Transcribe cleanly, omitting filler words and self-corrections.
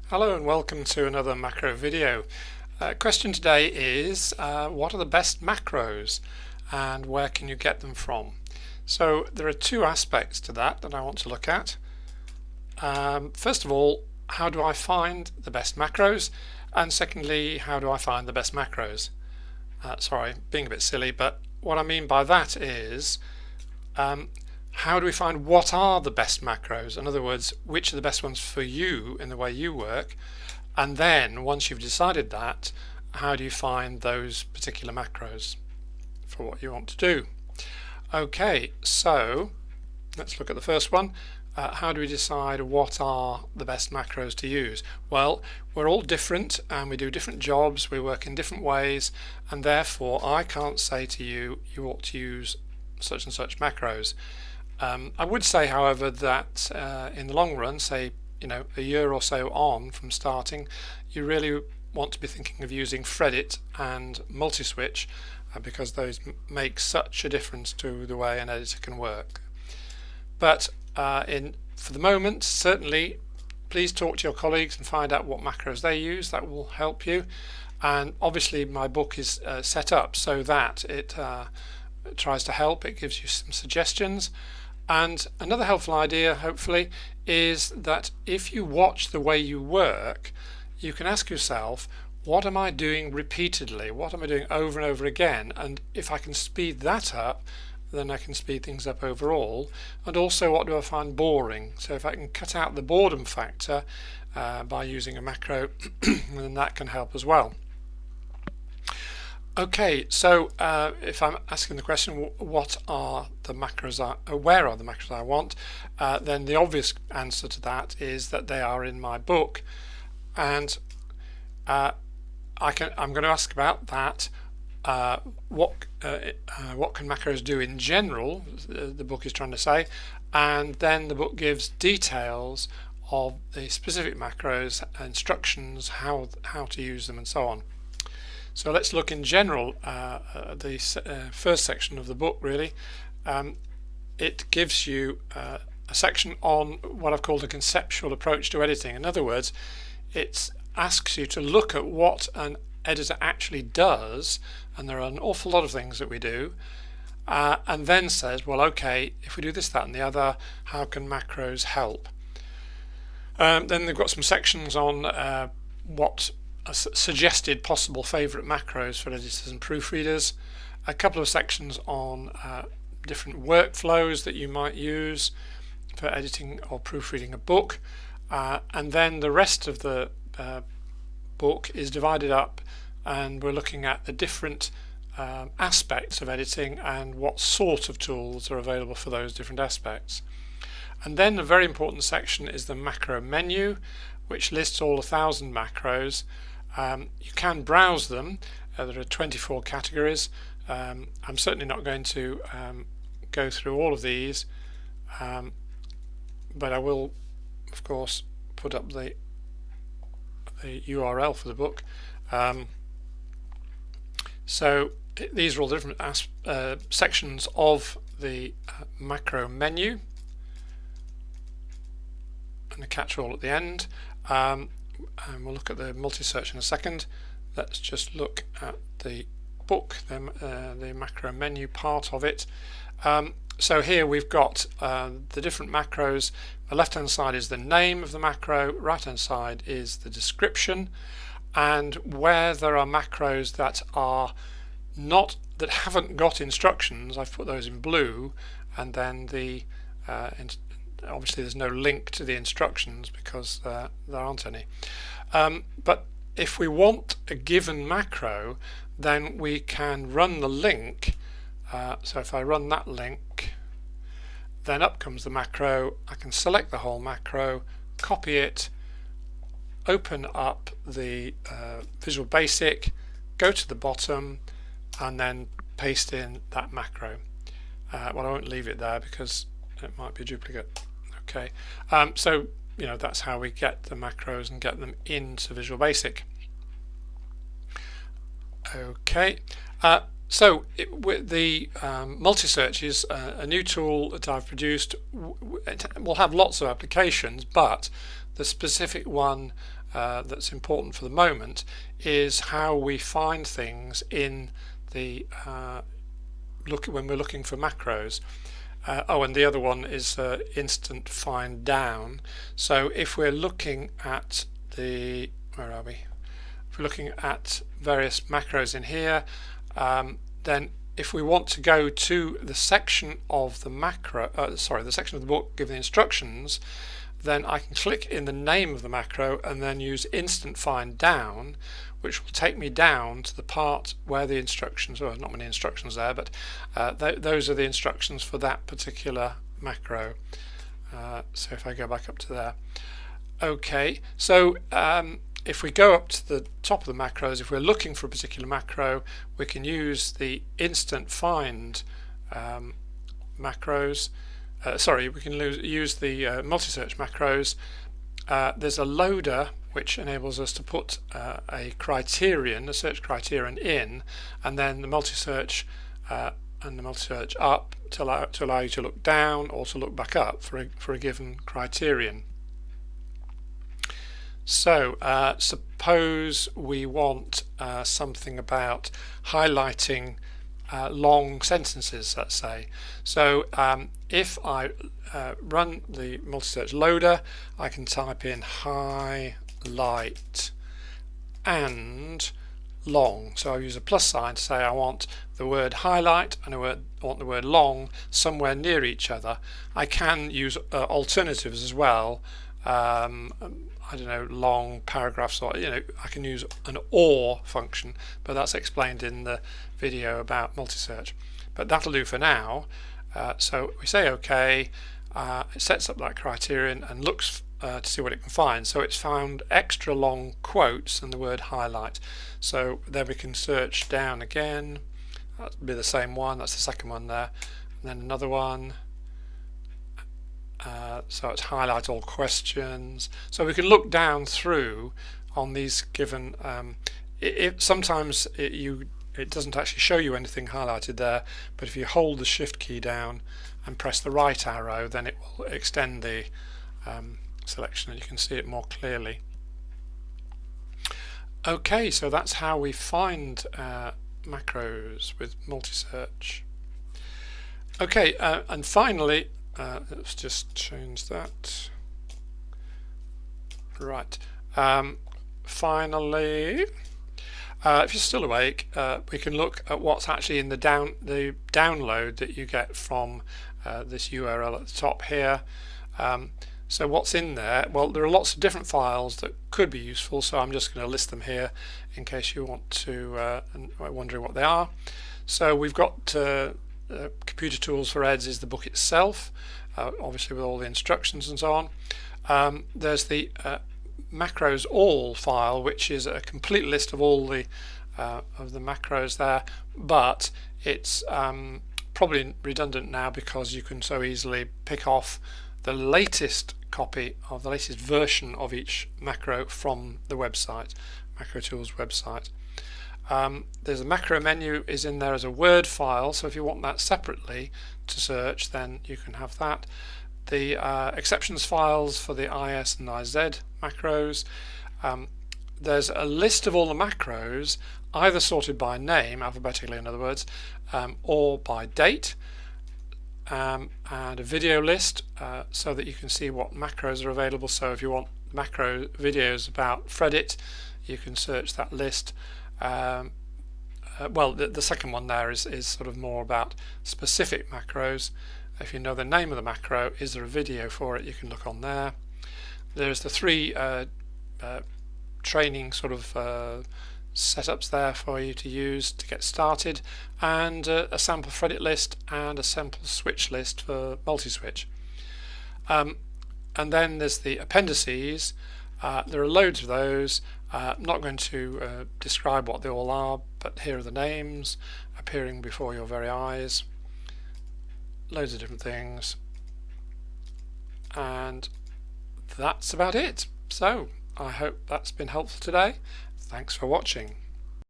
Hello and welcome to another macro video. Question today is what are the best macros and where can you get them from? So there are two aspects to that I want to look at. First of all, how do I find the best macros? And secondly, how do I find the best macros? Sorry, being a bit silly, but what I mean by that is how do we find what are the best macros? In other words, which are the best ones for you in the way you work? And then once you've decided that, how do you find those particular macros for what you want to do? Okay, so let's look at the first one. How do we decide what are the best macros to use? Well, we're all different and we do different jobs, we work in different ways, and therefore I can't say to you, you ought to use such and such macros. I would say, however, that in the long run, say a year or so on from starting, you really want to be thinking of using Fredit and multi-switch because those make such a difference to the way an editor can work. But for the moment, certainly, please talk to your colleagues and find out what macros they use. That will help you. And obviously, my book is set up so that it tries to help. It gives you some suggestions. And another helpful idea, hopefully, is that if you watch the way you work, you can ask yourself, what am I doing repeatedly? What am I doing over and over again? And if I can speed that up, then I can speed things up overall. And also, what do I find boring? So if I can cut out the boredom factor by using a macro, then that can help as well. Okay, so if I'm asking the question, what are the macros? Where are the macros I want? Then the obvious answer to that is that they are in my book, and I'm going to ask about that. What can macros do in general? The book is trying to say, and then the book gives details of the specific macros, instructions, how to use them, and so on. So let's look in general at the first section of the book. Really, it gives you a section on what I've called a conceptual approach to editing. In other words, it asks you to look at what an editor actually does, and there are an awful lot of things that we do, and then says, well, okay, if we do this, that, and the other, how can macros help? Then they've got some sections on what suggested possible favourite macros for editors and proofreaders, a couple of sections on different workflows that you might use for editing or proofreading a book, and then the rest of the book is divided up and we're looking at the different aspects of editing and what sort of tools are available for those different aspects. And then a very important section is the macro menu, which lists all 1,000 macros. You can browse them. There are 24 categories. I'm certainly not going to go through all of these, but I will, of course, put up the URL for the book. So these are all the different sections of the macro menu, and a catch-all at the end. And we'll look at the multi-search in a second. Let's just look at the book, the macro menu part of it. So here we've got the different macros. The left-hand side is the name of the macro, right-hand side is the description, and where there are macros that haven't got instructions, I've put those in blue, and then obviously there's no link to the instructions because there aren't any. But if we want a given macro, then we can run the link. So if I run that link, then up comes the macro. I can select the whole macro, copy it, open up the Visual Basic, go to the bottom, and then paste in that macro. Well, I won't leave it there because it might be a duplicate. Okay, so that's how we get the macros and get them into Visual Basic. Okay, so the multi-search is a new tool that I've produced. It will have lots of applications, but the specific one that's important for the moment is how we find things in the when we're looking for macros. And the other one is instant find down. So if we're looking at where are we? If we're looking at various macros in here, then if we want to go to the section of the the section of the book giving the instructions, then I can click in the name of the macro and then use instant find down, which will take me down to the part where the instructions, well, not many instructions there, but those are the instructions for that particular macro. So if I go back up to there. Okay, so if we go up to the top of the macros, if we're looking for a particular macro, we can use the instant find macros. We can use the multi-search macros. There's a loader which enables us to put a search criterion in, and then the multi-search and the multi-search up to allow you to look down or to look back up for a given criterion. So suppose we want something about highlighting long sentences, let's say. So if I run the multi-search loader, I can type in highlight and long. So I use a plus sign to say I want the word highlight and I want the word long somewhere near each other. I can use alternatives as well. I don't know, long paragraphs, or I can use an OR function, but that's explained in the video about multi-search. But that'll do for now. So we say OK. It sets up that criterion and looks to see what it can find. So it's found extra long quotes and the word highlight. So then we can search down again. That'll be the same one. That's the second one there. And then another one. So it's highlight all questions. So we can look down through on these given. Sometimes it doesn't actually show you anything highlighted there, but if you hold the Shift key down and press the right arrow, then it will extend the selection and you can see it more clearly. Okay, so that's how we find macros with multi-search. Okay, and finally, let's just change that. Right. Finally, if you're still awake, we can look at what's actually in the download that you get from this URL at the top here. So what's in there? Well, there are lots of different files that could be useful, so I'm just going to list them here in case you want to wondering what they are. So we've got Computer Tools for Eds is the book itself, obviously with all the instructions and so on. There's the macros all file, which is a complete list of all the macros there, but it's probably redundant now because you can so easily pick off the latest copy of the latest version of each macro from the website, Macro Tools website. There's a macro menu is in there as a Word file, so if you want that separately to search, then you can have that. The exceptions files for the IS and IZ macros. There's a list of all the macros, either sorted by name, alphabetically in other words, or by date, and a video list so that you can see what macros are available. So if you want macro videos about Fredit, you can search that list. Well, the second one there is sort of more about specific macros. If you know the name of the macro, is there a video for it, you can look on there. There's the three training sort of setups there for you to use to get started, and a sample Fredit list and a sample switch list for multi-switch. And then there's the appendices. There are loads of those. I'm not going to describe what they all are, but here are the names appearing before your very eyes. Loads of different things. And that's about it. So I hope that's been helpful today. Thanks for watching.